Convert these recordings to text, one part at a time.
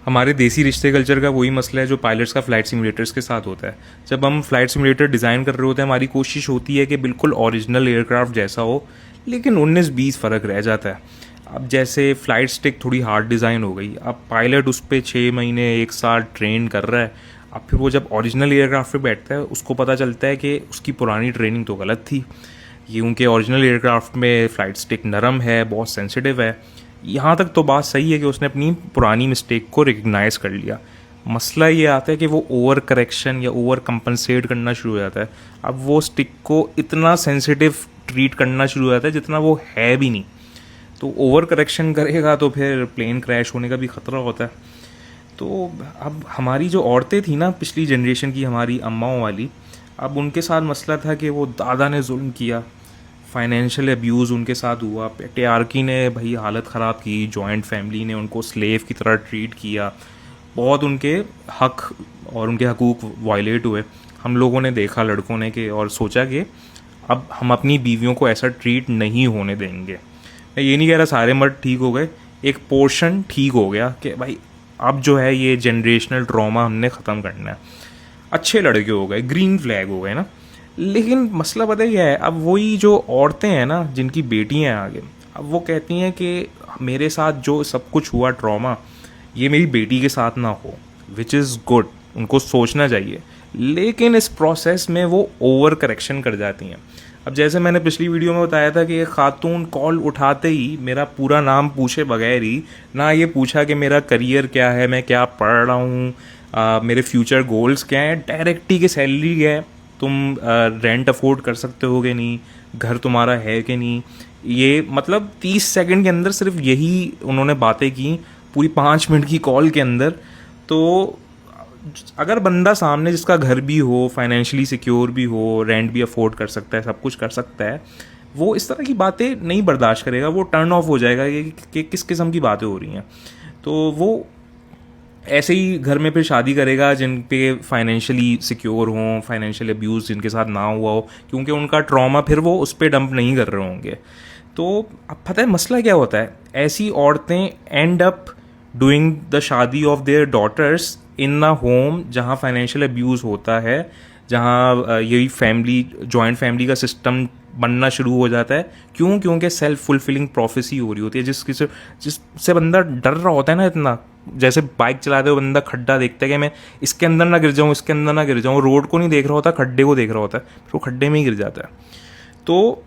हमारे देसी रिश्ते कल्चर का वही मसला है जो पायलट्स का फ़्लाइट सिमुलेटर्स के साथ होता है। जब हम फ़्लाइट सिमुलेटर डिज़ाइन कर रहे होते हैं, हमारी कोशिश होती है कि बिल्कुल ओरिजिनल एयरक्राफ्ट जैसा हो, लेकिन 19-20 फ़र्क रह जाता है। अब जैसे फ़्लाइट स्टिक थोड़ी हार्ड डिज़ाइन हो गई, अब पायलट उस पर 6 महीने 1 साल ट्रेन कर रहा है। अब फिर वो जब ओरिजिनल एयरक्राफ्ट पे बैठता है, उसको पता चलता है कि उसकी पुरानी ट्रेनिंग तो गलत थी। ये उनके ओरिजिनल एयरक्राफ्ट में फ़्लाइट स्टिक नरम है, बहुत सेंसिटिव है। यहाँ तक तो बात सही है कि उसने अपनी पुरानी मिस्टेक को रिकग्नाइज़ कर लिया। मसला ये आता है कि वो ओवर करेक्शन या ओवर कंपनसेट करना शुरू हो जाता है। अब वो स्टिक को इतना सेंसिटिव ट्रीट करना शुरू हो जाता है जितना वो है भी नहीं। तो ओवर करेक्शन करेगा तो फिर प्लेन क्रैश होने का भी ख़तरा होता है। तो अब हमारी जो औरतें थी ना, पिछली जनरेशन की, हमारी अम्माओं वाली, अब उनके साथ मसला था कि वो दादा ने जुल्म किया, फाइनेंशियल अब्यूज़ उनके साथ हुआ, पेट्रियार्की ने भाई हालत ख़राब की, जॉइंट फैमिली ने उनको स्लेव की तरह ट्रीट किया, बहुत उनके हक और उनके हकूक़ वायलेट हुए। हम लोगों ने देखा, लड़कों ने, कि और सोचा कि अब हम अपनी बीवियों को ऐसा ट्रीट नहीं होने देंगे। मैं ये नहीं कह रहा सारे मर्द ठीक हो गए, एक पोर्शन ठीक हो गया कि भाई अब जो है ये जनरेशनल ट्रॉमा हमने ख़त्म करना है। अच्छे लड़के हो गए, ग्रीन फ्लैग हो गए ना। लेकिन मसला पता क्या है, अब वही जो औरतें हैं ना, जिनकी बेटियां हैं आगे, अब वो कहती हैं कि मेरे साथ जो सब कुछ हुआ ट्रॉमा, ये मेरी बेटी के साथ ना हो। विच इज़ गुड, उनको सोचना चाहिए। लेकिन इस प्रोसेस में वो ओवर करेक्शन कर जाती हैं। अब जैसे मैंने पिछली वीडियो में बताया था कि एक खातून कॉल उठाते ही मेरा पूरा नाम पूछे बगैर ही, ना ये पूछा कि मेरा करियर क्या है, मैं क्या पढ़ रहा हूँ, मेरे फ्यूचर गोल्स क्या हैं, डायरेक्ट ही कि सैलरी क्या है, तुम रेंट अफोर्ड कर सकते हो कि नहीं, घर तुम्हारा है कि नहीं। ये मतलब 30 सेकंड के अंदर सिर्फ यही उन्होंने बातें की, पूरी 5 मिनट की कॉल के अंदर। तो अगर बंदा सामने जिसका घर भी हो, फाइनेंशियली सिक्योर भी हो, रेंट भी अफोर्ड कर सकता है, सब कुछ कर सकता है, वो इस तरह की बातें नहीं बर्दाश्त करेगा। वो टर्न ऑफ हो जाएगा कि किस किस्म की बातें हो रही हैं। तो वो ऐसे ही घर में फिर शादी करेगा जिन पे फाइनेंशियली सिक्योर हों, फाइनेंशियल अब्यूज़ जिनके साथ ना हुआ हो, क्योंकि उनका ट्रॉमा फिर वो उस पर डंप नहीं कर रहे होंगे। तो अब पता है मसला क्या होता है, ऐसी औरतें end up doing the shaadi of their daughters in a home जहाँ फाइनेंशियल अब्यूज़ होता है, जहाँ यही फैमिली, जॉइंट फैमिली का सिस्टम बनना शुरू हो जाता है। क्यों? क्योंकि सेल्फ फुलफिलिंग प्रोफेसी हो रही होती है, जिससे बंदा डर रहा होता है ना इतना। जैसे बाइक चलाते हुए बंदा खड्डा देखता है कि मैं इसके अंदर ना गिर जाऊँ, इसके अंदर ना गिर जाऊँ, रोड को नहीं देख रहा होता, खड्डे को देख रहा होता है, फिर वो खड्डे में ही गिर जाता है। तो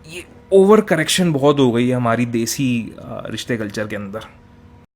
ये ओवर करेक्शन बहुत हो गई है हमारी देसी रिश्ते कल्चर के अंदर।